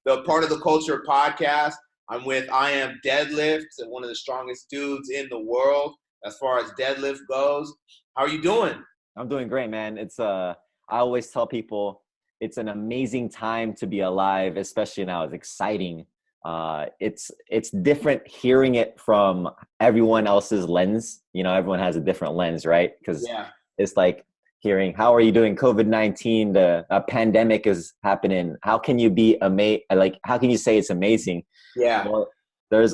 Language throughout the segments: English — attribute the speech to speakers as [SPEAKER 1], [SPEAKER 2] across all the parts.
[SPEAKER 1] the Part of the Culture podcast. I'm with I Am Deadlift, one of the strongest dudes in the world as far as deadlift goes. How are you doing?
[SPEAKER 2] I'm doing great, man. I always tell people it's an amazing time to be alive, especially now. It's exciting. It's different hearing it from everyone else's lens. You know, everyone has a different lens, right? Because it's like hearing, how are you doing? COVID-19, a pandemic is happening. How can you be how can you say it's amazing?
[SPEAKER 1] Yeah.
[SPEAKER 2] Well,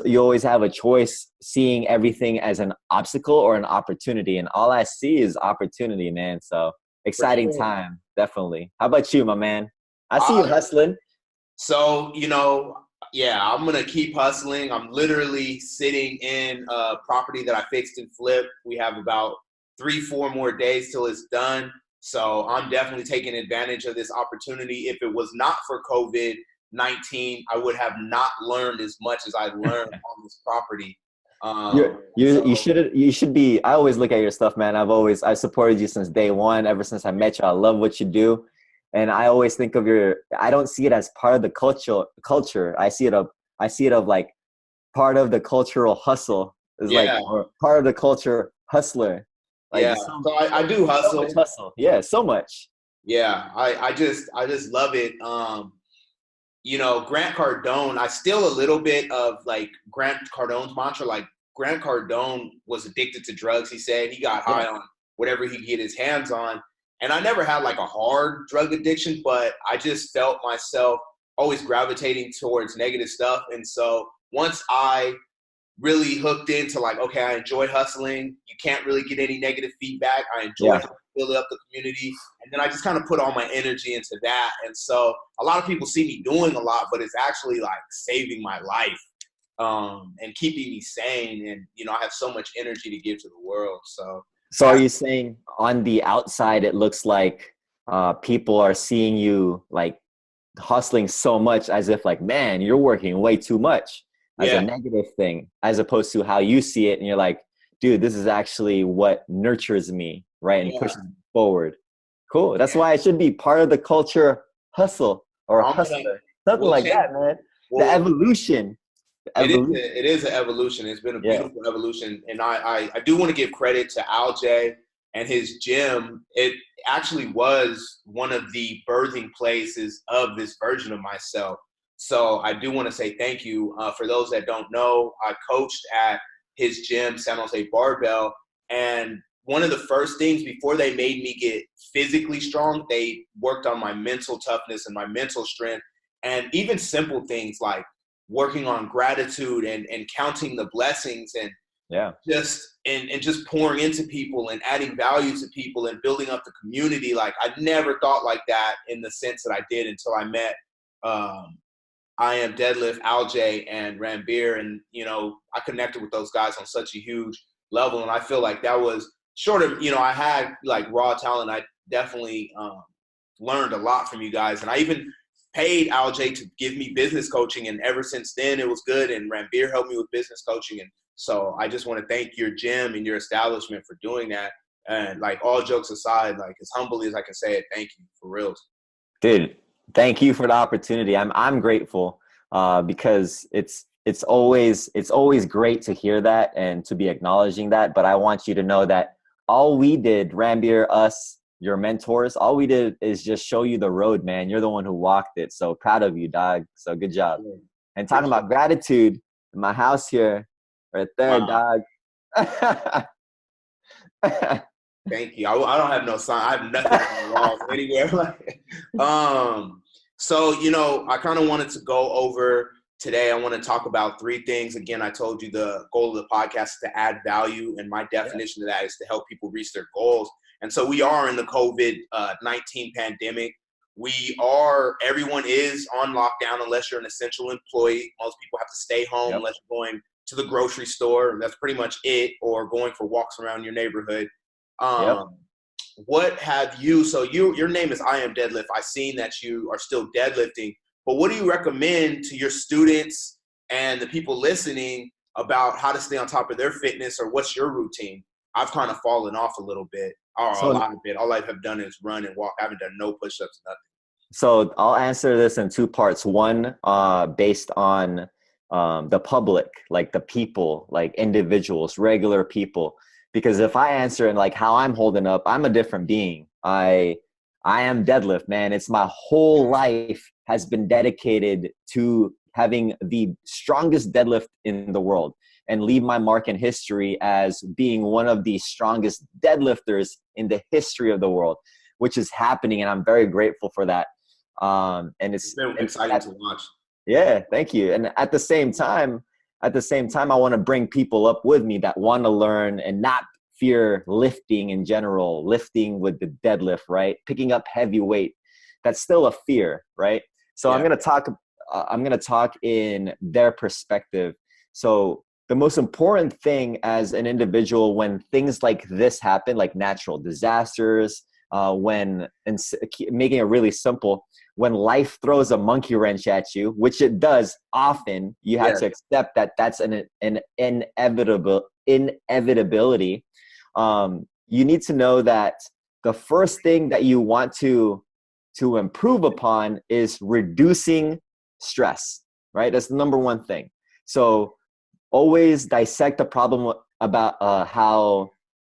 [SPEAKER 2] you always have a choice, seeing everything as an obstacle or an opportunity. And all I see is opportunity, man. So exciting time, definitely. How about you, my man? I see you hustling.
[SPEAKER 1] So, I'm going to keep hustling. I'm literally sitting in a property that I fixed and flipped. We have about 3-4 more days till it's done. So I'm definitely taking advantage of this opportunity. If it was not for COVID-19, I would have not learned as much as I learned on this property.
[SPEAKER 2] You should be. I always look at your stuff, man. I supported you since day one. Ever since I met you, I love what you do, and I always think of I don't see it as part of the culture. I see it of like part of the cultural hustle. Or part of the culture hustler.
[SPEAKER 1] So I do hustle.
[SPEAKER 2] So much hustle. Yeah, so much.
[SPEAKER 1] Yeah, I just love it. Grant Cardone, I steal a little bit of like Grant Cardone's mantra. Like Grant Cardone was addicted to drugs. He said he got high on whatever he could get his hands on. And I never had like a hard drug addiction, but I just felt myself always gravitating towards negative stuff. And so once I really hooked into like, okay, I enjoy hustling. You can't really get any negative feedback. I enjoy building up the community. And then I just kind of put all my energy into that. And so a lot of people see me doing a lot, but it's actually like saving my life and keeping me sane. And, I have so much energy to give to the world. So
[SPEAKER 2] are you saying on the outside, it looks like people are seeing you like hustling so much as if like, man, you're working way too much? As a negative thing, as opposed to how you see it, and you're like, dude, this is actually what nurtures me, right? And pushes me forward. Cool. That's why it should be part of the culture hustle or hustler. Something like that, man. The evolution.
[SPEAKER 1] It is an evolution. It's been a beautiful evolution. And I do want to give credit to Al J and his gym. It actually was one of the birthing places of this version of myself. So I do want to say thank you. For those that don't know, I coached at his gym, San Jose Barbell. And one of the first things before they made me get physically strong, they worked on my mental toughness and my mental strength. And even simple things like working on gratitude and counting the blessings and just pouring into people and adding value to people and building up the community. Like I never thought like that in the sense that I did until I met I Am Deadlift, Al J, and Ranbir. And, I connected with those guys on such a huge level. And I feel like that was short of, I had like raw talent. I definitely learned a lot from you guys. And I even paid Al J to give me business coaching. And ever since then, it was good. And Ranbir helped me with business coaching. And so I just want to thank your gym and your establishment for doing that. And like all jokes aside, like as humbly as I can say it, thank you for real.
[SPEAKER 2] Dude. Thank you for the opportunity. I'm grateful because it's always great to hear that and to be acknowledging that. But I want you to know that all we did, Ranbir, us, your mentors, all we did is just show you the road, man. You're the one who walked it. So proud of you, dog. So good job. And talking about gratitude, in my house here, right there, dog.
[SPEAKER 1] Thank you. I don't have no sign. I have nothing on the walls anywhere. So, I kind of wanted to go over today. I want to talk about 3 things. Again, I told you the goal of the podcast is to add value. And my definition of that is to help people reach their goals. And so we are in the COVID-19 pandemic. Everyone is on lockdown unless you're an essential employee. Most people have to stay home unless you're going to the grocery store. That's pretty much it, or going for walks around your neighborhood. What have you, so your name is I Am Deadlift. I've seen that you are still deadlifting, but what do you recommend to your students and the people listening about how to stay on top of their fitness, or what's your routine? I've kind of fallen off a little bit, or a lot of bit. All I have done is run and walk. I haven't done no push-ups, nothing.
[SPEAKER 2] So I'll answer this in two parts. One, based on the public, like the people, like individuals, regular people. Because if I answer in like how I'm holding up, I'm a different being. I am deadlift, man. It's my whole life has been dedicated to having the strongest deadlift in the world and leave my mark in history as being one of the strongest deadlifters in the history of the world, which is happening. And I'm very grateful for that. And it's
[SPEAKER 1] been exciting to watch.
[SPEAKER 2] Yeah, thank you. And at the same time, I want to bring people up with me that want to learn and not fear lifting in general, lifting with the deadlift, right? Picking up heavy weight. That's still a fear, right? So yeah. I'm going to talk in their perspective. So the most important thing as an individual when things like this happen, like natural disasters, and making it really simple, when life throws a monkey wrench at you, which it does often, you have to accept that that's an inevitability. You need to know that the first thing that you want to improve upon is reducing stress, right? That's the number one thing. So always dissect the problem about how,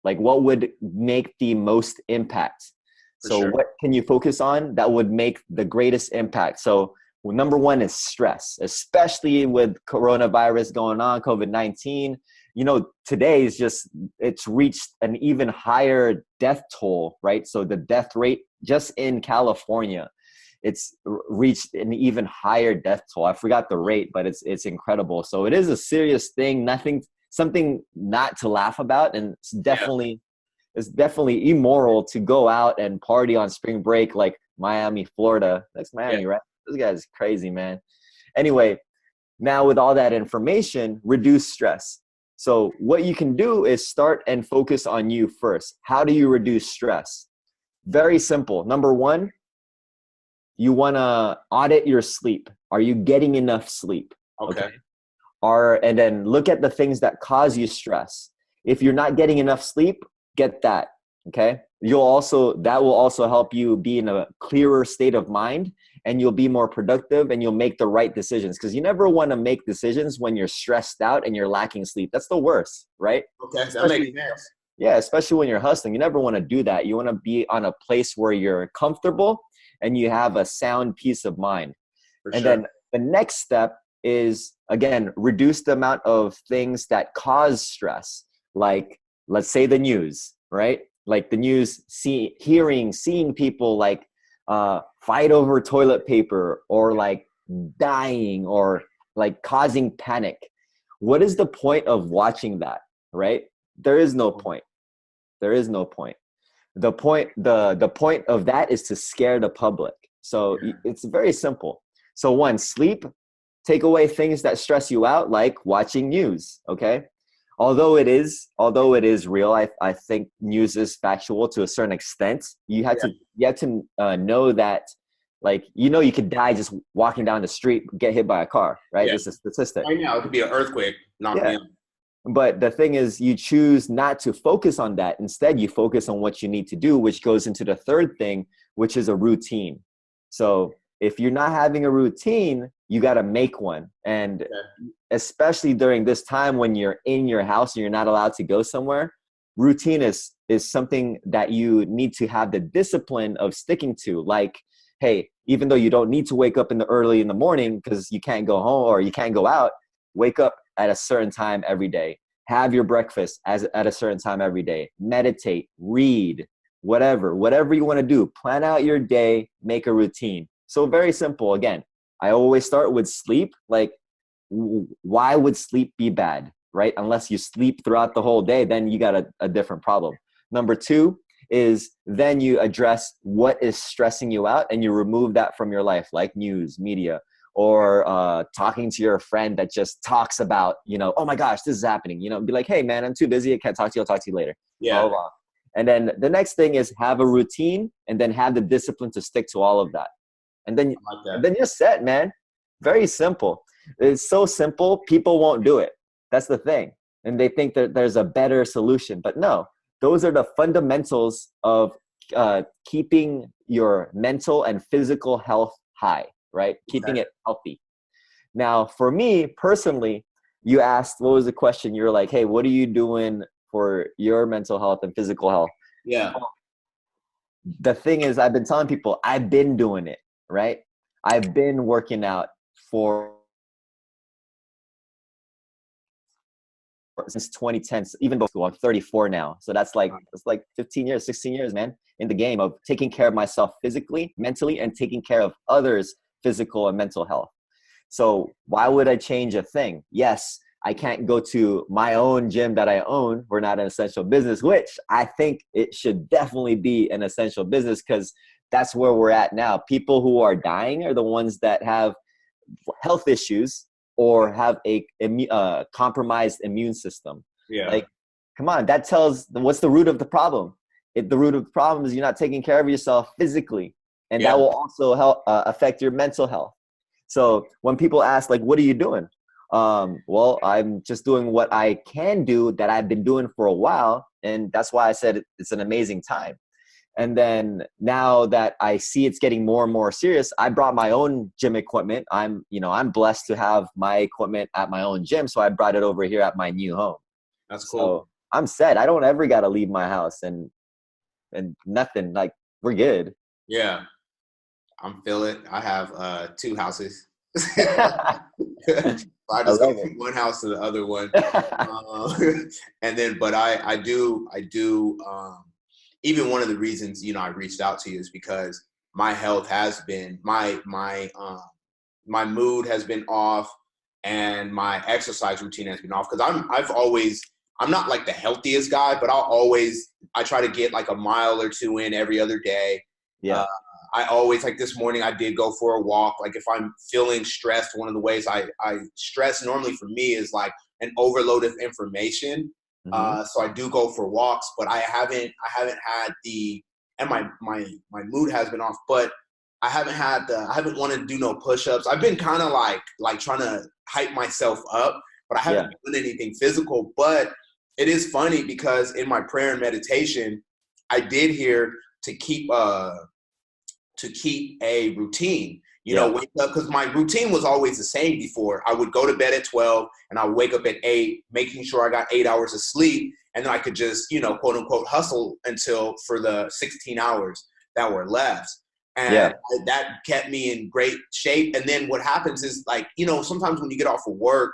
[SPEAKER 2] like, what would make the most impact. So what can you focus on that would make the greatest impact? So number one is stress, especially with coronavirus going on, COVID-19. You know, today is it's reached an even higher death toll, right? So the death rate just in California, it's reached an even higher death toll. I forgot the rate, but it's incredible. So it is a serious thing, something not to laugh about. And it's definitely immoral to go out and party on spring break like Miami, Florida. That's Miami, right? This guy's crazy, man. Anyway, now with all that information, reduce stress. So what you can do is start and focus on you first. How do you reduce stress? Very simple. Number one, you want to audit your sleep. Are you getting enough sleep?
[SPEAKER 1] Okay.
[SPEAKER 2] And then look at the things that cause you stress. If you're not getting enough sleep, get that. Okay. That will also help you be in a clearer state of mind, and you'll be more productive and you'll make the right decisions. Because you never want to make decisions when you're stressed out and you're lacking sleep. That's the worst, right?
[SPEAKER 1] Okay, that makes sense.
[SPEAKER 2] Yeah, especially when you're hustling. You never want to do that. You want to be on a place where you're comfortable and you have a sound peace of mind. Then the next step is, again, reduce the amount of things that cause stress. Like, let's say the news, right? Like the news, seeing people like fight over toilet paper, or like dying, or like causing panic. What is the point of watching that, right? There is no point. There is no point. The point of that is to scare the public. So it's very simple. So one, sleep. Take away things that stress you out, like watching news. Okay. Although it is real, I think news is factual to a certain extent. You have to know that, like, you could die just walking down the street, get hit by a car, right? It's a statistic.
[SPEAKER 1] Right now, it could be an earthquake, knock me out.
[SPEAKER 2] But the thing is, you choose not to focus on that. Instead, you focus on what you need to do, which goes into the third thing, which is a routine. So if you're not having a routine, you got to make one. And especially during this time when you're in your house and you're not allowed to go somewhere, routine is something that you need to have the discipline of sticking to. Like, hey, even though you don't need to wake up early in the morning because you can't go home or you can't go out, wake up at a certain time every day. Have your breakfast at a certain time every day. Meditate, read, whatever you want to do. Plan out your day, make a routine. So very simple. Again, I always start with sleep. Like, why would sleep be bad, right? Unless you sleep throughout the whole day, then you got a different problem. Number two is then you address what is stressing you out and you remove that from your life, like news, media, or talking to your friend that just talks about, oh my gosh, this is happening. Be like, hey man, I'm too busy. I can't talk to you. I'll talk to you later.
[SPEAKER 1] Yeah.
[SPEAKER 2] And then the next thing is have a routine and then have the discipline to stick to all of that. And then you're set, man. Very simple. It's so simple. People won't do it. That's the thing. And they think that there's a better solution. But no, those are the fundamentals of keeping your mental and physical health high, right? Keeping it healthy. Now, for me personally, you asked, what was the question? You're like, hey, what are you doing for your mental health and physical health?
[SPEAKER 1] Yeah.
[SPEAKER 2] The thing is, I've been telling people, I've been doing it, right? I've been working out since 2010, even before. I'm 34 now. So it's like 15 years, 16 years, man, in the game of taking care of myself physically, mentally, and taking care of others' physical and mental health. So why would I change a thing? Yes, I can't go to my own gym that I own. We're not an essential business, which I think it should definitely be an essential business, because that's where we're at now. People who are dying are the ones that have health issues or have a compromised immune system.
[SPEAKER 1] Yeah.
[SPEAKER 2] Like, come on, that tells what's the root of the problem. The root of the problem is you're not taking care of yourself physically, and that will also help affect your mental health. So when people ask, like, what are you doing? Well, I'm just doing what I can do that I've been doing for a while. And that's why I said it's an amazing time. And then now that I see it's getting more and more serious, I brought my own gym equipment. I'm blessed to have my equipment at my own gym. So I brought it over here at my new home.
[SPEAKER 1] That's cool.
[SPEAKER 2] So I'm set. I don't ever got to leave my house and nothing. Like, we're good.
[SPEAKER 1] Yeah. I'm feeling it. I have 2 houses. I just go from one house to the other one. And then, but I do, even one of the reasons, I reached out to you is because my health has been, my mood has been off, and my exercise routine has been off. Cause I'm not like the healthiest guy, but I try to get like a mile or 2 in every other day.
[SPEAKER 2] Yeah.
[SPEAKER 1] I always, like this morning, I did go for a walk. Like if I'm feeling stressed, one of the ways I stress normally for me is like an overload of information. So I do go for walks, but I haven't had and my mood has been off, but I haven't wanted to do no push-ups. I've been kind of like trying to hype myself up, but I haven't done anything physical. But it is funny because in my prayer and meditation, I did hear to keep a routine, wake up, because my routine was always the same before. I would go to bed at 12 and I would wake up at 8, making sure I got 8 hours of sleep. And then I could just, quote unquote, hustle for the 16 hours that were left. And that kept me in great shape. And then what happens is, like, sometimes when you get off of work,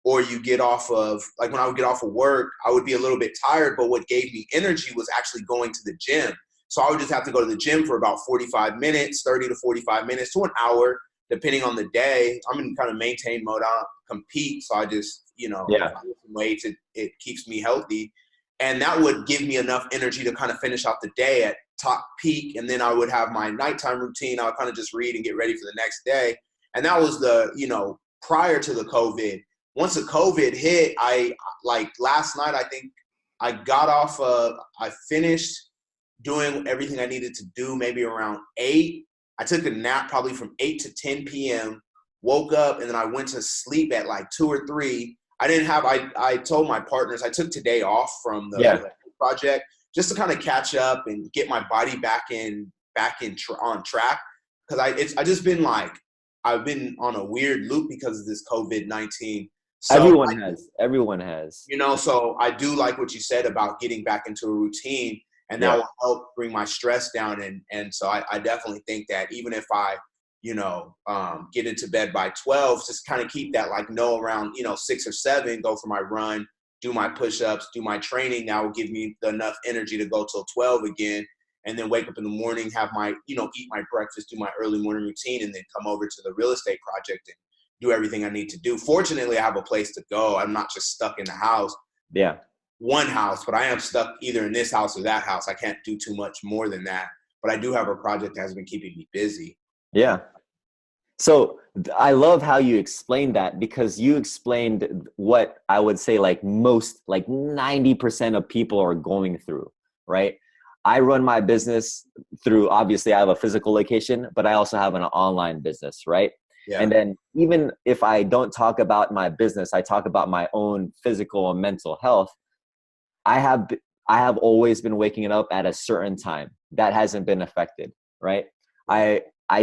[SPEAKER 1] or you get off of, like when I would get off of work, I would be a little bit tired, but what gave me energy was actually going to the gym. So I would just have to go to the gym for about 45 minutes, 30 to 45 minutes to an hour, depending on the day. I'm in kind of maintain mode. I don't compete. So I just, if I lift some weights, it keeps me healthy. And that would give me enough energy to kind of finish out the day at top peak. And then I would have my nighttime routine. I would kind of just read and get ready for the next day. And that was prior to the COVID. Once the COVID hit, last night, I think I I finished doing everything I needed to do maybe around 8. I took a nap probably from 8 to 10 p.m., woke up, and then I went to sleep at like 2 or 3. I told my partners I took today off from the project just to kind of catch up and get my body back on track. Because I've been on a weird loop because of this COVID-19. So
[SPEAKER 2] Everyone has.
[SPEAKER 1] So I do like what you said about getting back into a routine. And that will help bring my stress down. And so I definitely think that even if I, get into bed by 12, just kind of keep that around, 6 or 7, go for my run, do my push-ups, do my training. That will give me enough energy to go till 12 again. And then wake up in the morning, have my, eat my breakfast, do my early morning routine, and then come over to the real estate project and do everything I need to do. Fortunately, I have a place to go. I'm not just stuck in the house.
[SPEAKER 2] Yeah.
[SPEAKER 1] One house, but I am stuck either in this house or that house. I can't do too much more than that, but I do have a project that has been keeping me busy.
[SPEAKER 2] Yeah. So I love how you explained that, because you explained what I would say most 90% of people are going through, right? I run my business through, obviously I have a physical location, but I also have an online business, right? Yeah. And then even if I don't talk about my business, I talk about my own physical and mental health. I have always been waking up at a certain time. That hasn't been affected. right? I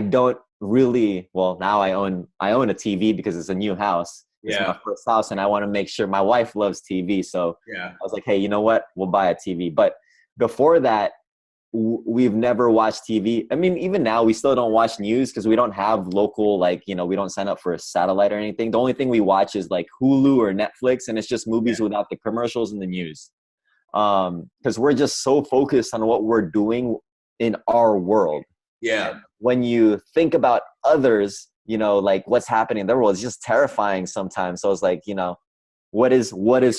[SPEAKER 2] don't really, well, now I own a TV because it's a new house. It's my first house, and I want to make sure my wife loves TV. So I was like, hey, you know what? We'll buy a TV. But before that, we've never watched TV. I mean, even now we still don't watch news because we don't have local, like, you know, we don't sign up for a satellite or anything. The only thing we watch is like Hulu or Netflix, and it's just movies without the commercials and the news. Because we're just so focused on what we're doing in our world.
[SPEAKER 1] Yeah.
[SPEAKER 2] And when you think about others, you know, like what's happening in their world, it's just terrifying sometimes. So it's like, you know, what is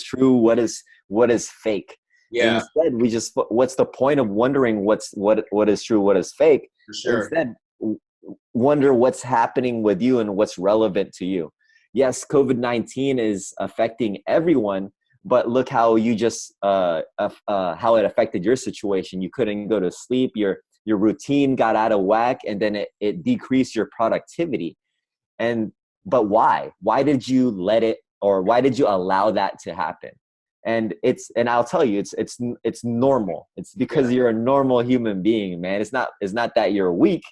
[SPEAKER 2] true? What is fake?
[SPEAKER 1] Yeah.
[SPEAKER 2] Instead, we just, what's the point of wondering what is true, what is fake?
[SPEAKER 1] For sure.
[SPEAKER 2] Instead, wonder what's happening with you and what's relevant to you. Yes, COVID-19 is affecting everyone, but look how you just how it affected your situation. You couldn't go to sleep. Your routine got out of whack, and then it decreased your productivity. But why? Why did you let it, or why did you allow that to happen? And I'll tell you, it's normal. It's because you're a normal human being, man. It's not that you're weak.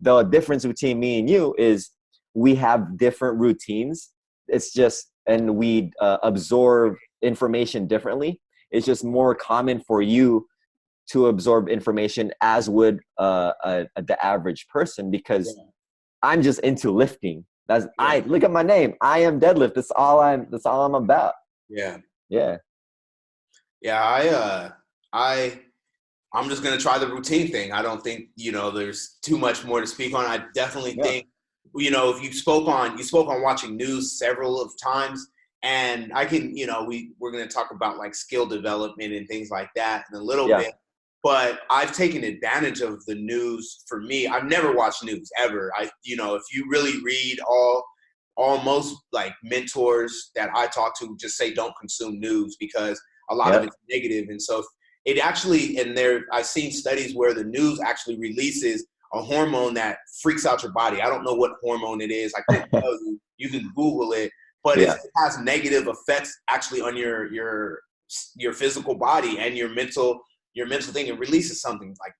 [SPEAKER 2] The difference between me and you is we have different routines. It's just, and we absorb information differently. It's just more common for you to absorb information as would the average person, because I'm just into lifting. I look at my name. I am deadlift. That's all I'm about.
[SPEAKER 1] Yeah.
[SPEAKER 2] Yeah.
[SPEAKER 1] Yeah. I'm just going to try the routine thing. I don't think, you know, there's too much more to speak on. I definitely think, you know, if you spoke on watching news several of times, and I can, you know, we're going to talk about like skill development and things like that in a little bit, but I've taken advantage of the news. For me, I've never watched news ever. You know, if you really read almost like mentors that I talk to just say don't consume news because a lot of it's negative. And so it actually, I've seen studies where the news actually releases a hormone that freaks out your body. I don't know what hormone it is. I couldn't tell you. You can Google it, but it has negative effects actually on your physical body and your mental thing. It releases something like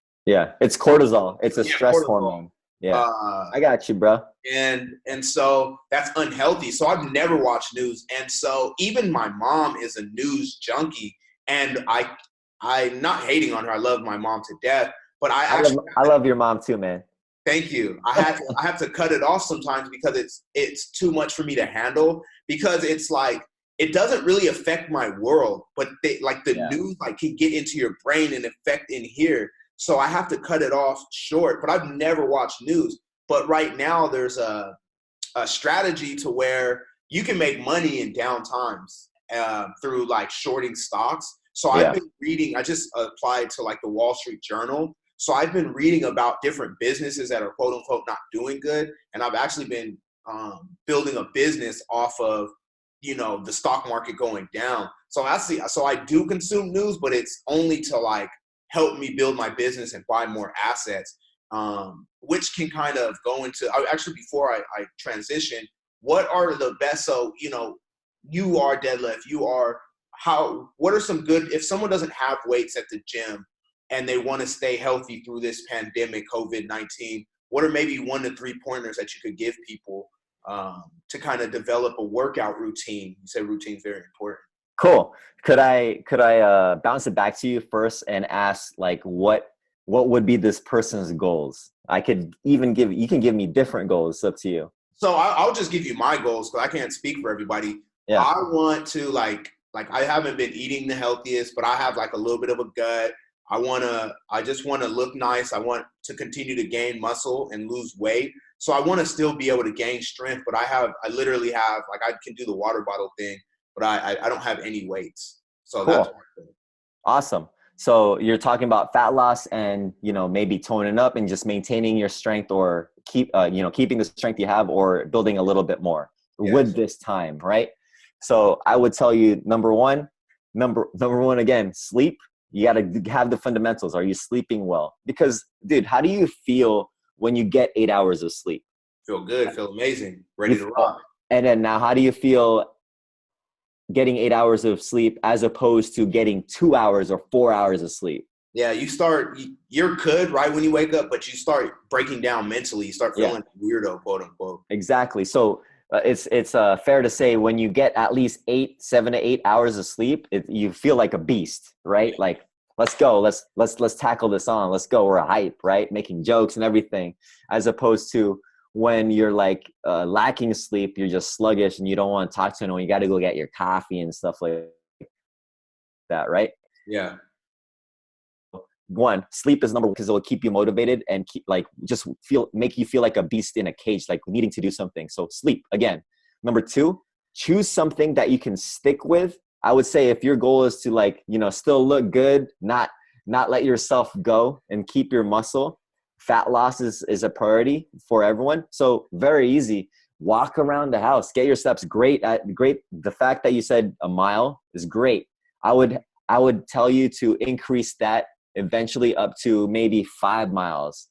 [SPEAKER 2] it's cortisol. It's a stress hormone. I got you, bro.
[SPEAKER 1] And so that's unhealthy. So I've never watched news, and so even my mom is a news junkie, and I'm not hating on her. I love my mom to death, but I
[SPEAKER 2] love your mom too, man.
[SPEAKER 1] Thank you. I have to cut it off sometimes because it's too much for me to handle, because it's like it doesn't really affect my world, but the news like can get into your brain and affect in here. So I have to cut it off short. But I've never watched news. But right now there's a strategy to where you can make money in down times through like shorting stocks. So I've been reading. I just applied to like the Wall Street Journal. So I've been reading about different businesses that are quote unquote not doing good, and I've actually been building a business off of, you know, the stock market going down. So I do consume news, but it's only to like help me build my business and buy more assets, which can kind of go into actually before I transition. What are the best? So you know, you are deadlift. What are some good, if someone doesn't have weights at the gym and they want to stay healthy through this pandemic, COVID-19, what are maybe 1 to 3 pointers that you could give people to kind of develop a workout routine? You said routine is very important.
[SPEAKER 2] Cool. Could I bounce it back to you first and ask like what would be this person's goals? You can give me different goals. It's up to you.
[SPEAKER 1] So I'll just give you my goals because I can't speak for everybody. Yeah. I want to like I haven't been eating the healthiest, but I have like a little bit of a gut. I just want to look nice. I want to continue to gain muscle and lose weight. So I want to still be able to gain strength, but I literally have, like, I can do the water bottle thing, but I don't have any weights. So cool. That's
[SPEAKER 2] awesome. So you're talking about fat loss and, you know, maybe toning up and just maintaining your strength, or keeping the strength you have, or building a little bit more with this time, right? So I would tell you, number one again, sleep. You got to have the fundamentals. Are you sleeping well? Because, dude, how do you feel when you get 8 hours of sleep?
[SPEAKER 1] Feel good. Feel amazing. Ready to rock.
[SPEAKER 2] And then now, how do you feel getting 8 hours of sleep as opposed to getting 2 hours or 4 hours of sleep?
[SPEAKER 1] Yeah, you're good right when you wake up, but you start breaking down mentally. You start feeling weirdo, quote unquote.
[SPEAKER 2] Exactly. So it's fair to say when you get at least 7 to 8 hours of sleep, you feel like a beast, right?
[SPEAKER 1] Yeah.
[SPEAKER 2] Like, let's go, let's tackle this on, let's go, we're hype, right? Making jokes and everything, as opposed to when you're like lacking sleep, you're just sluggish and you don't want to talk to anyone. You got to go get your coffee and stuff like that, right?
[SPEAKER 1] Yeah.
[SPEAKER 2] One, sleep is number one because it will keep you motivated and make you feel like a beast in a cage, like needing to do something. So sleep again. Number two, choose something that you can stick with. I would say if your goal is to still look good, not let yourself go and keep your muscle, fat loss is a priority for everyone. So very easy. Walk around the house, get your steps. Great. The fact that you said a mile is great. I would tell you to increase that eventually up to maybe 5 miles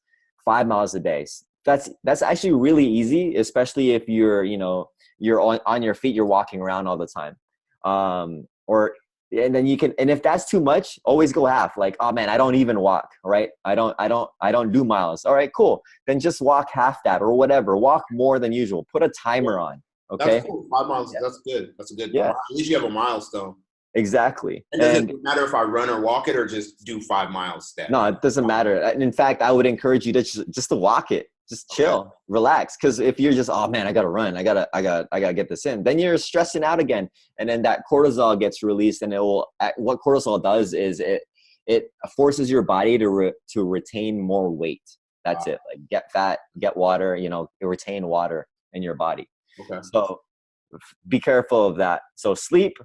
[SPEAKER 2] a day. That's actually really easy, especially if you're on your feet, you're walking around all the time. And then you can, and if that's too much, always go half. Like, oh man, I don't even walk, right? I don't do miles. All right, cool. Then just walk half that or whatever. Walk more than usual. Put a timer on. Okay.
[SPEAKER 1] That's cool. 5 miles. Yeah. That's good. That's a good.
[SPEAKER 2] Yeah.
[SPEAKER 1] At least you have a milestone.
[SPEAKER 2] Exactly.
[SPEAKER 1] And does it matter if I run or walk it or just do 5 miles step?
[SPEAKER 2] No, it doesn't matter. And in fact, I would encourage you to just to walk it. Just chill, relax. Because if you're just, oh man, I gotta run, I gotta get this in, then you're stressing out again, and then that cortisol gets released, and what cortisol does is it forces your body to retain more weight. That's it. Like get fat, get water. Retain water in your body.
[SPEAKER 1] Okay.
[SPEAKER 2] So be careful of that. So sleep,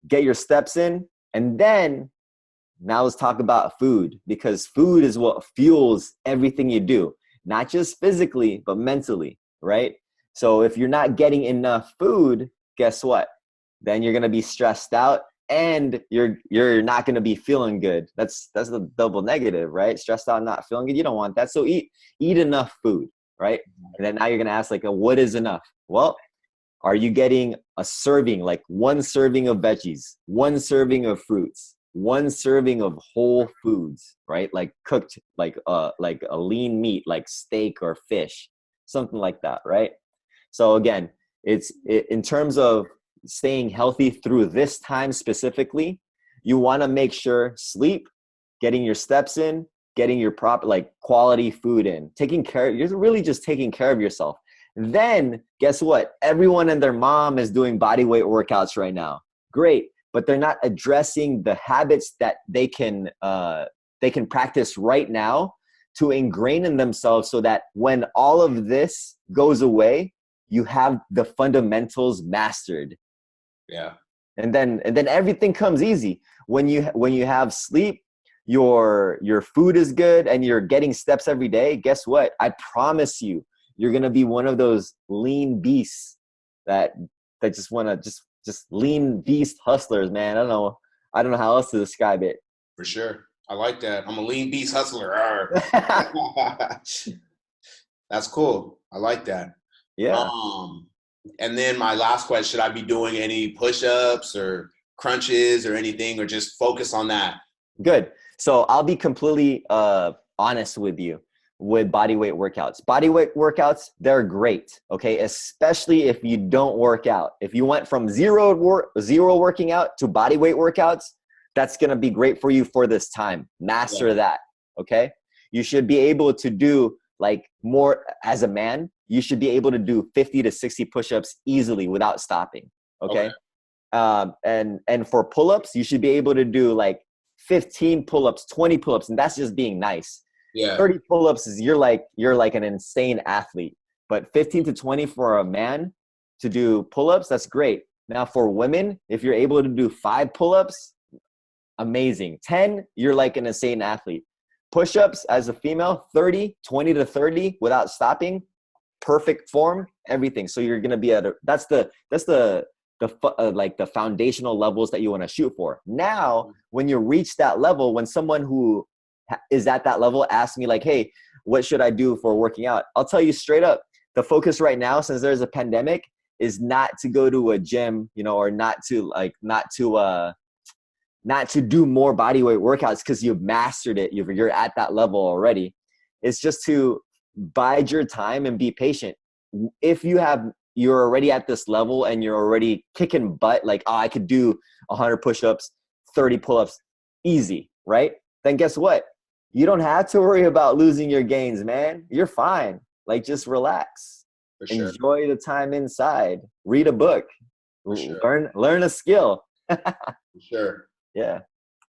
[SPEAKER 2] get your steps in, and then now let's talk about food, because food is what fuels everything you do. Not just physically, but mentally, right? So if you're not getting enough food, guess what? Then you're gonna be stressed out, and you're not gonna be feeling good. That's the double negative, right? Stressed out, not feeling good. You don't want that. So eat enough food, right? And then now you're gonna ask what is enough? Well, are you getting a serving, like 1 serving of veggies, 1 serving of fruits, 1 serving of whole foods, right? Like cooked, like a lean meat, like steak or fish, something like that, right? So again, in terms of staying healthy through this time specifically, you want to make sure sleep, getting your steps in, getting your proper quality food in, you're really just taking care of yourself. Then guess what? Everyone and their mom is doing body weight workouts right now. Great. But they're not addressing the habits that they can practice right now to ingrain in themselves, so that when all of this goes away, you have the fundamentals mastered.
[SPEAKER 1] Yeah.
[SPEAKER 2] And then everything comes easy. When you have sleep, your food is good, and you're getting steps every day. Guess what? I promise you, you're gonna be one of those lean beasts that just want to just lean beast hustlers, man. I don't know how else to describe it.
[SPEAKER 1] For sure. I like that. I'm a lean beast hustler. That's cool. I like that.
[SPEAKER 2] Yeah.
[SPEAKER 1] And then my last question, should I be doing any push-ups or crunches or anything, or just focus on that?
[SPEAKER 2] Good. So I'll be completely honest with you with body weight workouts. Body weight workouts, they're great, okay? Especially if you don't work out. If you went from zero working out to body weight workouts, that's gonna be great for you for this time. Master that, okay? You should be able to do more as a man. You should be able to do 50 to 60 push-ups easily without stopping, okay? And for pull-ups, you should be able to do 15 pull-ups, 20 pull-ups, and that's just being nice.
[SPEAKER 1] Yeah.
[SPEAKER 2] 30 pull-ups is you're like an insane athlete. But 15 to 20 for a man to do pull-ups, that's great. Now for women, if you're able to do 5 pull-ups, amazing. 10, you're like an insane athlete. Push-ups as a female, 20 to 30 without stopping, perfect form, everything. So you're gonna be that's the foundational levels that you want to shoot for. Now, when you reach that level, when someone who is at that level asks me hey, what should I do for working out? I'll tell you straight up, the focus right now, since there's a pandemic, is not to go to a gym, or not to not to do more body weight workouts because you've mastered it. You're at that level already. It's just to bide your time and be patient. If you're already at this level and you're already kicking butt, like, oh, I could do 100 push-ups, 30 pull-ups, easy, right? Then guess what? You don't have to worry about losing your gains, man. You're fine. Like, just relax.
[SPEAKER 1] For sure.
[SPEAKER 2] Enjoy the time inside. Read a book.
[SPEAKER 1] For sure.
[SPEAKER 2] Learn a skill.
[SPEAKER 1] For sure.
[SPEAKER 2] Yeah.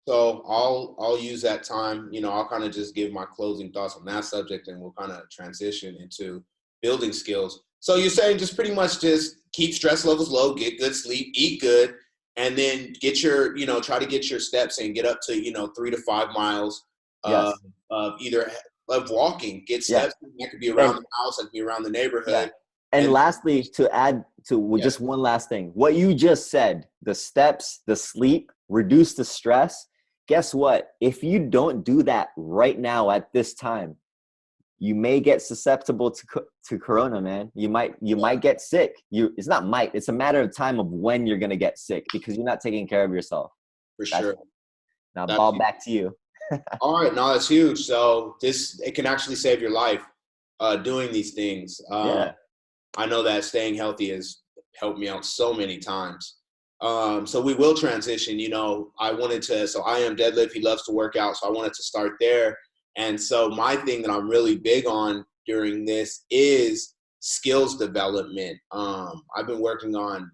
[SPEAKER 1] So I'll use that time. I'll kind of just give my closing thoughts on that subject, and we'll kind of transition into building skills. So you're saying just pretty much just keep stress levels low, get good sleep, eat good, and then get your, try to get your steps in, get up to, 3 to 5 miles
[SPEAKER 2] Yes.
[SPEAKER 1] of either of walking, get steps. Yeah. That could be around the house, that could be around the neighborhood.
[SPEAKER 2] Yeah. And lastly, to add to just one last thing, what you just said, the steps, the sleep, reduce the stress. Guess what? If you don't do that right now at this time, you may get susceptible to corona, man. You might get sick. It's not might. It's a matter of time of when you're gonna get sick because you're not taking care of yourself.
[SPEAKER 1] For sure.
[SPEAKER 2] Now, ball back to you.
[SPEAKER 1] All right, no, that's huge. So it can actually save your life doing these things. I know that staying healthy has helped me out so many times. So we will transition. I am Deadlift. He loves to work out, so I wanted to start there. And so my thing that I'm really big on during this is skills development. I've been working on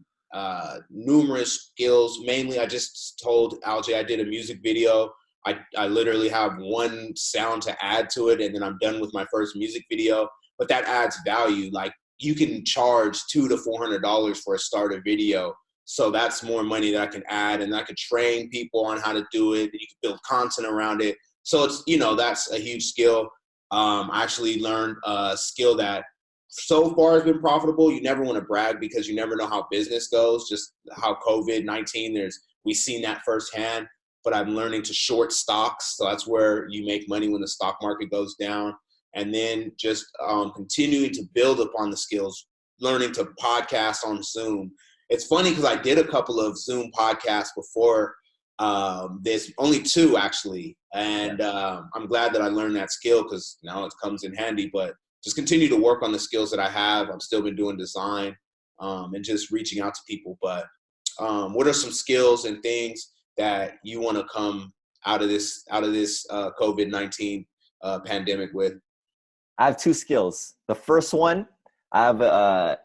[SPEAKER 1] numerous skills. Mainly, I just told Alj I did a music video. I literally have one sound to add to it, and then I'm done with my first music video. But that adds value. Like, you can charge $200 to $400 for a starter video. So that's more money that I can add, and I could train people on how to do it. You can build content around it. So it's, that's a huge skill. I actually learned a skill that so far has been profitable. You never want to brag because you never know how business goes, just how COVID-19, we've seen that firsthand, but I'm learning to short stocks. So that's where you make money when the stock market goes down. And then just continuing to build upon the skills, learning to podcast on Zoom. It's funny because I did a couple of Zoom podcasts before this, only 2 actually. And I'm glad that I learned that skill because now it comes in handy, but just continue to work on the skills that I have. I've still been doing design and just reaching out to people. But what are some skills and things that you want to come out of this COVID-19 pandemic with?
[SPEAKER 2] I have 2 skills. The first one, I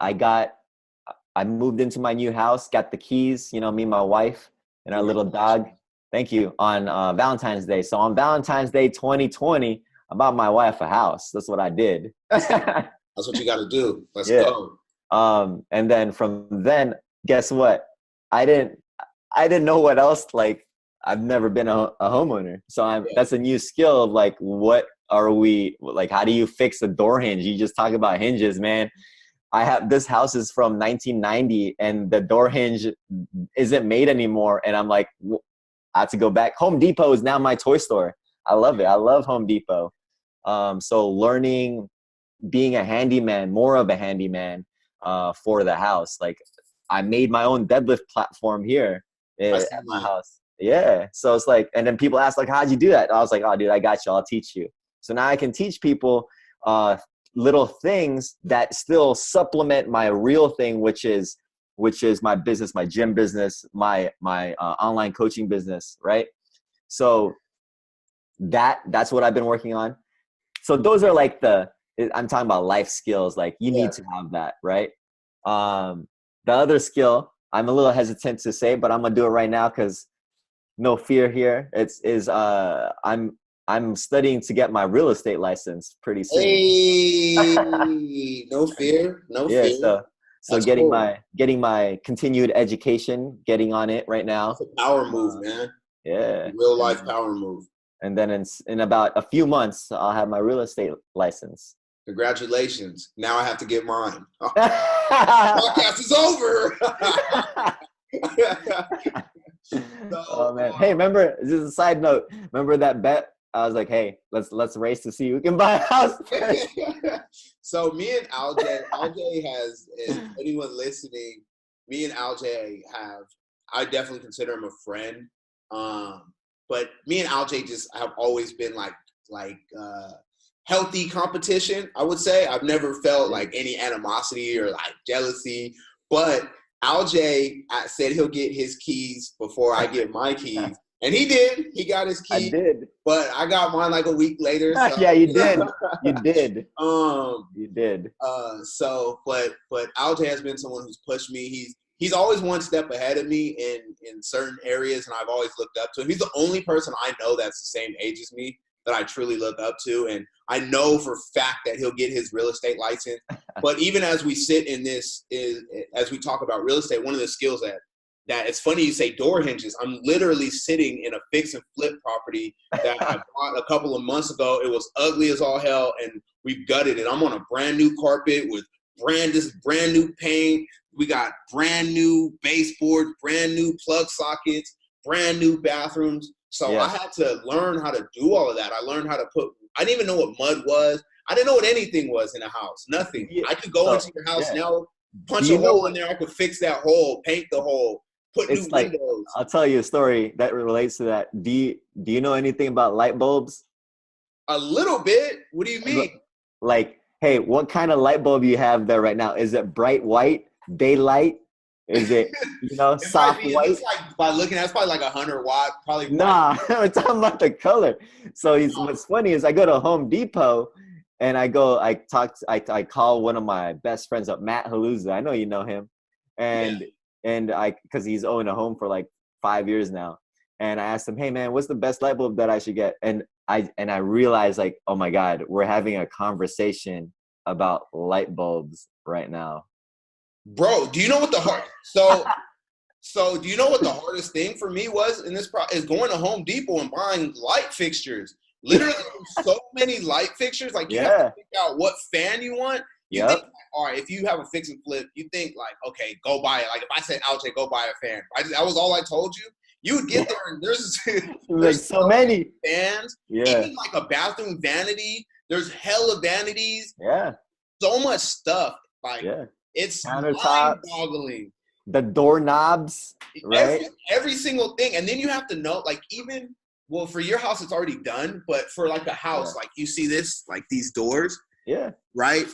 [SPEAKER 2] moved into my new house, got the keys, me and my wife and our little dog. Thank you. On Valentine's Day. So on Valentine's Day 2020, I bought my wife a house. That's what I did.
[SPEAKER 1] That's what you got to do. Let's go.
[SPEAKER 2] And then from then, guess what? I didn't know what else. Like, I've never been a homeowner. So that's a new skill of like, what are we, like, how do you fix a door hinge? You just talk about hinges, man. This house is from 1990 and the door hinge isn't made anymore. And I'm like, I have to go back. Home Depot is now my toy store. I love it. I love Home Depot. So learning, being a handyman, more of a handyman for the house. Like, I made my own deadlift platform here at my house. Yeah. So it's like, and then people ask like, how'd you do that? I was like, oh, dude, I got you. I'll teach you. So now I can teach people little things that still supplement my real thing, which is my business, my gym business, my online coaching business, right? So that's what I've been working on. So those are like I'm talking about life skills. Like, you need to have that, right? The other skill, I'm a little hesitant to say, but I'm gonna do it right now because no fear here. I'm studying to get my real estate license pretty soon.
[SPEAKER 1] Hey, no fear, no fear.
[SPEAKER 2] So that's getting cool. getting my continued education, getting on it right now.
[SPEAKER 1] It's a power move, man.
[SPEAKER 2] Yeah.
[SPEAKER 1] Real life power move.
[SPEAKER 2] And then in about a few months, I'll have my real estate license.
[SPEAKER 1] Congratulations. Now I have to get mine. Podcast is over.
[SPEAKER 2] Oh man. Hey, remember, this is a side note. Remember that bet? I was like, hey, let's race to see who can buy a house.
[SPEAKER 1] So me and Alj has, if anyone listening, me and Alj I definitely consider him a friend. But me and Alj just have always been like healthy competition, I would say. I've never felt like any animosity or like jealousy. But Alj said he'll get his keys before I get my keys. And he did. He got his keys.
[SPEAKER 2] I did.
[SPEAKER 1] But I got mine like a week later. So.
[SPEAKER 2] Yeah, you did. You did.
[SPEAKER 1] You
[SPEAKER 2] did.
[SPEAKER 1] But Alj has been someone who's pushed me. He's always one step ahead of me in certain areas, and I've always looked up to him. He's the only person I know that's the same age as me that I truly look up to, and I know for a fact that he'll get his real estate license. But even as we sit in this, as we talk about real estate, one of the skills that it's funny you say door hinges. I'm literally sitting in a fix and flip property that I bought a couple of months ago. It was ugly as all hell, and we've gutted it. I'm on a brand new carpet with brand new paint. We got brand new baseboards, brand new plug sockets, brand new bathrooms. So I had to learn how to do all of that. I learned how to I didn't even know what mud was. I didn't know what anything was in a house. Nothing. Yeah. I could go into your house now, punch a hole in there. I could fix that hole, paint the hole, put new windows.
[SPEAKER 2] I'll tell you a story that relates to that. Do you know anything about light bulbs?
[SPEAKER 1] A little bit. What do you mean?
[SPEAKER 2] Like, hey, what kind of light bulb you have there right now? Is it bright white, daylight? Is it, soft white?
[SPEAKER 1] It's like, by looking at it's probably like 100 watt. Probably.
[SPEAKER 2] Nah, I'm talking about the color. So what's funny is I go to Home Depot and I call one of my best friends up, Matt Haluza. I know you know him. And because he's owned a home for like 5 years now. And I asked him, hey man, what's the best light bulb that I should get? And I realized like, oh my God, we're having a conversation about light bulbs right now.
[SPEAKER 1] Bro, do you know what the do you know what the hardest thing for me was in this is going to Home Depot and buying light fixtures. Literally so many light fixtures. Like you have to figure out what fan you want. You think, all right, if you have a fix and flip, you think like, okay, go buy it. Like if I said, Alj, go buy a fan. That was all I told you. You would get there and there's
[SPEAKER 2] like so many
[SPEAKER 1] fans.
[SPEAKER 2] Yeah.
[SPEAKER 1] Even like a bathroom vanity. There's hella vanities.
[SPEAKER 2] Yeah.
[SPEAKER 1] So much stuff. Like it's mind-boggling.
[SPEAKER 2] The doorknobs, right?
[SPEAKER 1] Every single thing. And then you have to know, like for your house, it's already done. But for like a house, like you see this, like these doors.
[SPEAKER 2] Yeah.
[SPEAKER 1] Right?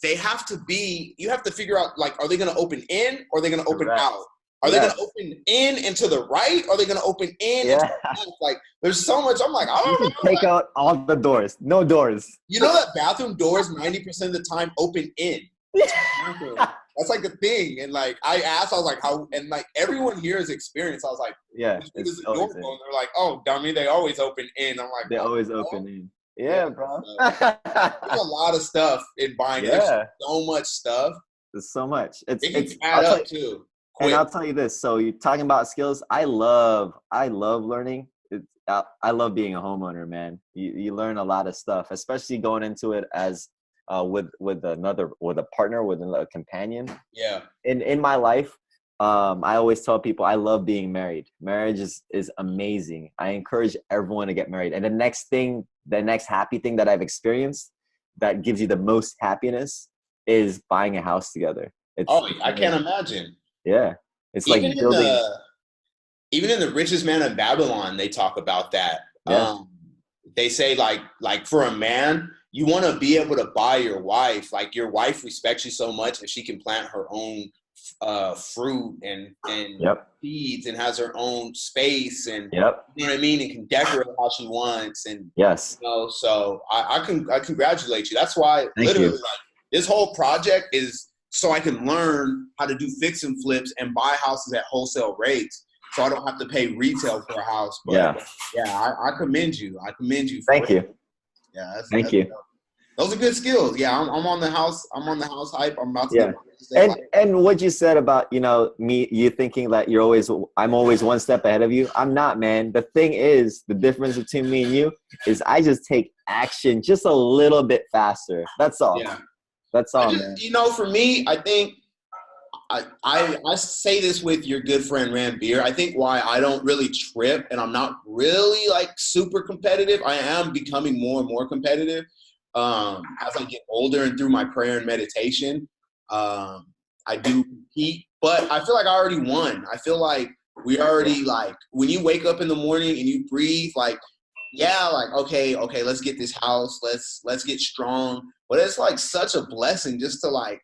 [SPEAKER 1] They have to you have to figure out, like, are they going to open in or are they going to open out? Are they going to open in and to the right? Or are they going to open in? And to the left? Like, there's so much. I'm like, I don't know.
[SPEAKER 2] You can take out all the doors. No doors.
[SPEAKER 1] You know that bathroom doors 90% of the time open in. That's like a thing. And like I asked, I was like, how? And like everyone here is experienced. I was like, it's a door phone. They're like, oh, dummy, they always open in. I'm like,
[SPEAKER 2] they always open in. Yeah, bro.
[SPEAKER 1] There's a lot of stuff in buying. There's so much stuff.
[SPEAKER 2] There's so much.
[SPEAKER 1] It can add up too.
[SPEAKER 2] And I'll tell you this. So you're talking about skills. I love learning. I love being a homeowner, man. You learn a lot of stuff, especially going into it as with a partner, with a companion.
[SPEAKER 1] Yeah.
[SPEAKER 2] In my life, I always tell people I love being married. Marriage is amazing. I encourage everyone to get married. And the next happy thing that I've experienced that gives you the most happiness is buying a house together.
[SPEAKER 1] I can't imagine.
[SPEAKER 2] Yeah. It's even like building.
[SPEAKER 1] Even in The Richest Man in Babylon, they talk about that.
[SPEAKER 2] Yeah.
[SPEAKER 1] They say like for a man, you want to be able to buy your wife. Like your wife respects you so much that she can plant her own fruit and seeds and has her own space and you know what I mean, and can decorate how she wants. And so I congratulate you. That's why literally like this whole project is so I can learn how to do fix and flips and buy houses at wholesale rates, so I don't have to pay retail for a house. But I commend you. I commend you.
[SPEAKER 2] Thank you.
[SPEAKER 1] Yeah,
[SPEAKER 2] thank you.
[SPEAKER 1] Those are good skills. Yeah, I'm on the house. I'm on the house hype. I'm about to.
[SPEAKER 2] And what you said about you thinking that I'm always one step ahead of you. I'm not, man. The thing is, the difference between me and you is I just take action just a little bit faster. That's all. Yeah. That's all, man.
[SPEAKER 1] For me, I think I say this with your good friend Ram Beer. I think why I don't really trip and I'm not really like super competitive. I am becoming more and more competitive as I get older and through my prayer and meditation. I do compete, but I feel like I already won. I feel like We already like when you wake up in the morning and you breathe, like, yeah, like okay, let's get this house, let's get strong. But it's like such a blessing just to like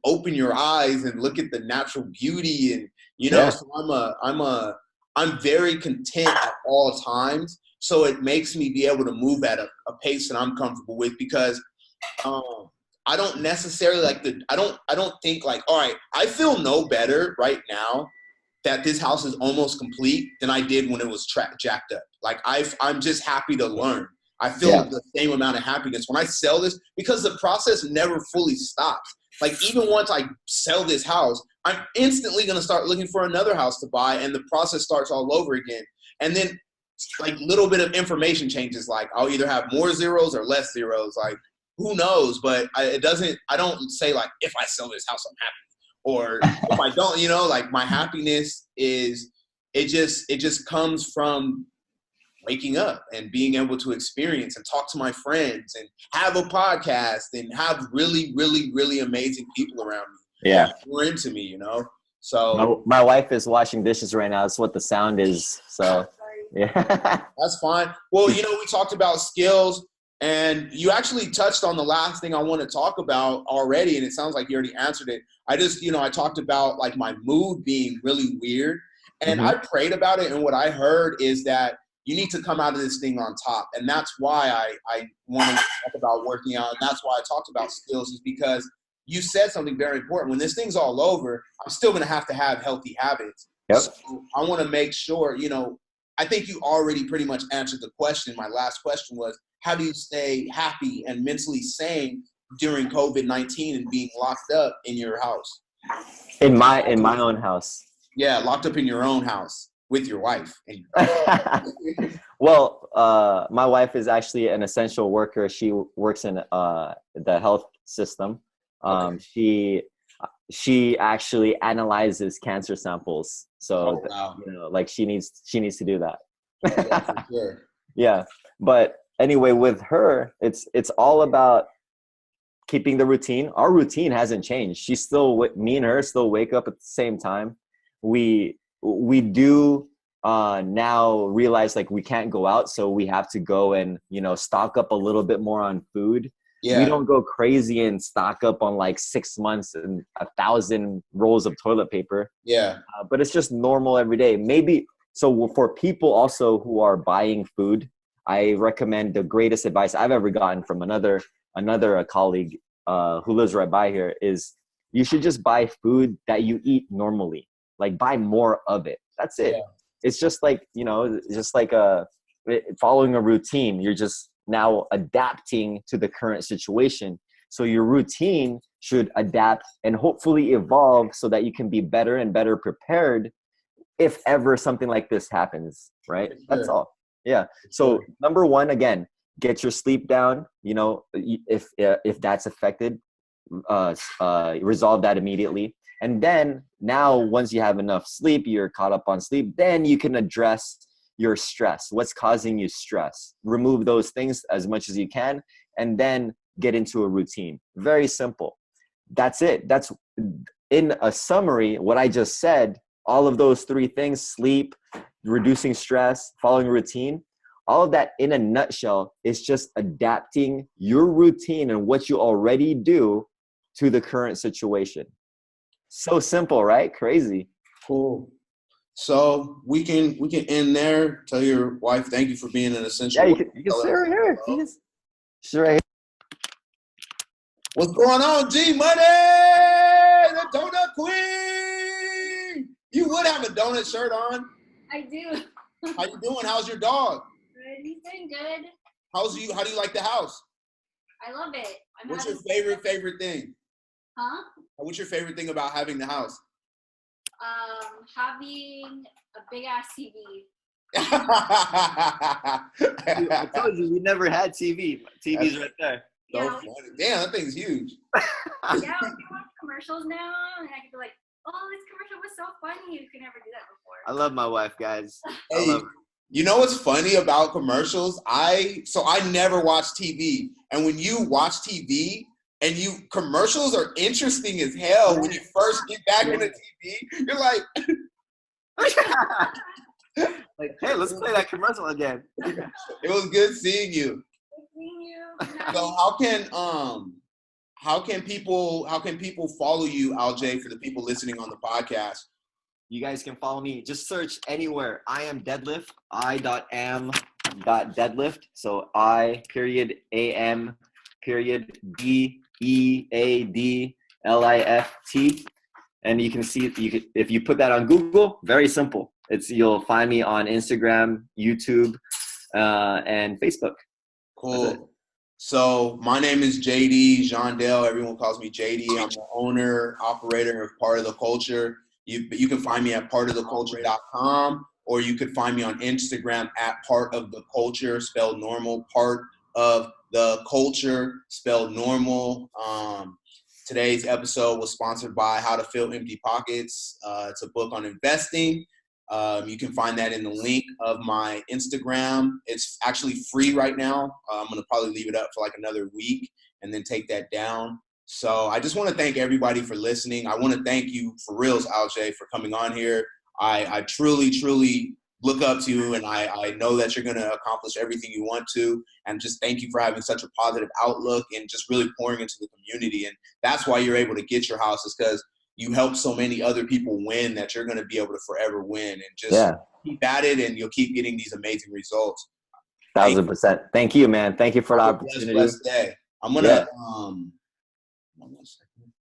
[SPEAKER 1] open your eyes and look at the natural beauty, and so I'm very content at all times. So it makes me be able to move at a pace that I'm comfortable with, because I don't necessarily I don't think like, all right, I feel no better right now that this house is almost complete than I did when it was jacked up. Like I'm just happy to learn. I feel the same amount of happiness when I sell this, because the process never fully stops. Like even once I sell this house, I'm instantly going to start looking for another house to buy, and the process starts all over again. And then like little bit of information changes. Like I'll either have more zeros or less zeros. Like who knows? But I don't say like, if I sell this house, I'm happy. Or if I don't, like my happiness is, it just comes from waking up and being able to experience and talk to my friends and have a podcast and have really, really, really amazing people around me.
[SPEAKER 2] Yeah.
[SPEAKER 1] Who are into me, So
[SPEAKER 2] my wife is washing dishes right now. That's what the sound is. So yeah.
[SPEAKER 1] That's fine. Well, we talked about skills, and you actually touched on the last thing I want to talk about already, and it sounds like you already answered it. I just, I talked about like my mood being really weird, and I prayed about it, and what I heard is that you need to come out of this thing on top. And that's why I wanted to talk about working out, and that's why I talked about skills, is because you said something very important. When this thing's all over, I'm still going to have healthy habits.
[SPEAKER 2] Yep.
[SPEAKER 1] So I want to make sure, I think you already pretty much answered the question. My last question was, how do you stay happy and mentally sane during COVID-19 and being locked up in your house?
[SPEAKER 2] In my own house.
[SPEAKER 1] Yeah, locked up in your own house with your wife.
[SPEAKER 2] Well, my wife is actually an essential worker. She works in the health system. Okay. She actually analyzes cancer samples. So, like she needs to do that.
[SPEAKER 1] Yeah, for sure.
[SPEAKER 2] Yeah. But anyway, with her, it's all about keeping the routine. Our routine hasn't changed. Me and her still wake up at the same time. We do now realize like we can't go out, so we have to go and stock up a little bit more on food. Yeah. We don't go crazy and stock up on like 6 months and 1,000 rolls of toilet paper.
[SPEAKER 1] Yeah.
[SPEAKER 2] But it's just normal every day. Maybe so for people also who are buying food, I recommend the greatest advice I've ever gotten from another colleague who lives right by here is you should just buy food that you eat normally. Like buy more of it. That's it. Yeah. It's just like, following a routine. You're just now adapting to the current situation. So your routine should adapt and hopefully evolve so that you can be better and better prepared if ever something like this happens, right? Sure. That's all. Yeah. So number one, again, get your sleep down. If that's affected, resolve that immediately. And then now once you have enough sleep, you're caught up on sleep, then you can address your stress. What's causing you stress? Remove those things as much as you can, and then get into a routine. Very simple. That's it. That's in a summary, what I just said, all of those three things, sleep, reducing stress, following a routine, all of that in a nutshell is just adapting your routine and what you already do to the current situation. So simple, right? Crazy.
[SPEAKER 1] Cool. So we can end there. Tell your wife thank you for being an essential.
[SPEAKER 2] Yeah, you can sit right here. She's right here.
[SPEAKER 1] What's going on, G Money? The Donut Queen. You would have a donut shirt on.
[SPEAKER 3] I do.
[SPEAKER 1] How you doing? How's your dog?
[SPEAKER 3] Good. He's doing good.
[SPEAKER 1] How do you like the house?
[SPEAKER 3] I love it.
[SPEAKER 1] What's your favorite thing?
[SPEAKER 3] Huh?
[SPEAKER 1] What's your favorite thing about having the house?
[SPEAKER 3] Having a big ass TV.
[SPEAKER 2] I told you we never had TV. TV's right there.
[SPEAKER 1] So funny. Damn, that thing's huge.
[SPEAKER 3] Yeah, we can watch commercials now, and I can be like, "Oh, this commercial was so funny." You could never do that before.
[SPEAKER 2] I love my wife, guys.
[SPEAKER 1] Hey, I love her. You know what's funny about commercials? I never watch TV, and when you watch TV. And commercials are interesting as hell when you first get back into TV. You're like,
[SPEAKER 2] Like, hey, let's play that commercial again.
[SPEAKER 1] It was good seeing you.
[SPEAKER 3] Good seeing you.
[SPEAKER 1] So how can people follow you, Aljay, for the people listening on the podcast?
[SPEAKER 2] You guys can follow me. Just search anywhere. I am deadlift. I.am.deadlift. So I.deadlift. And you can see, if you put that on Google, very simple. You'll find me on Instagram, YouTube, and Facebook.
[SPEAKER 1] Cool. So my name is JD, Jondel. Everyone calls me JD. I'm the owner, operator of Part of the Culture. You can find me at partoftheculture.com, or you could find me on Instagram at Part of the Culture, spelled normal. Part of the Culture, spelled normal. Today's episode was sponsored by How to Fill Empty Pockets. It's a book on investing. You can find that in the link of my Instagram. It's actually free right now. I'm going to probably leave it up for like another week and then take that down. So I just want to thank everybody for listening. I want to thank you for reals, Aljay, for coming on here. I truly, truly look up to you, and I know that you're going to accomplish everything you want to. And just thank you for having such a positive outlook and just really pouring into the community. And that's why you're able to get your house, is because you help so many other people win that you're going to be able to forever win. And just keep at it, and you'll keep getting these amazing results.
[SPEAKER 2] 1,000%. Thank you, man. Thank you for the opportunity.
[SPEAKER 1] Blessed day. I'm going to one second.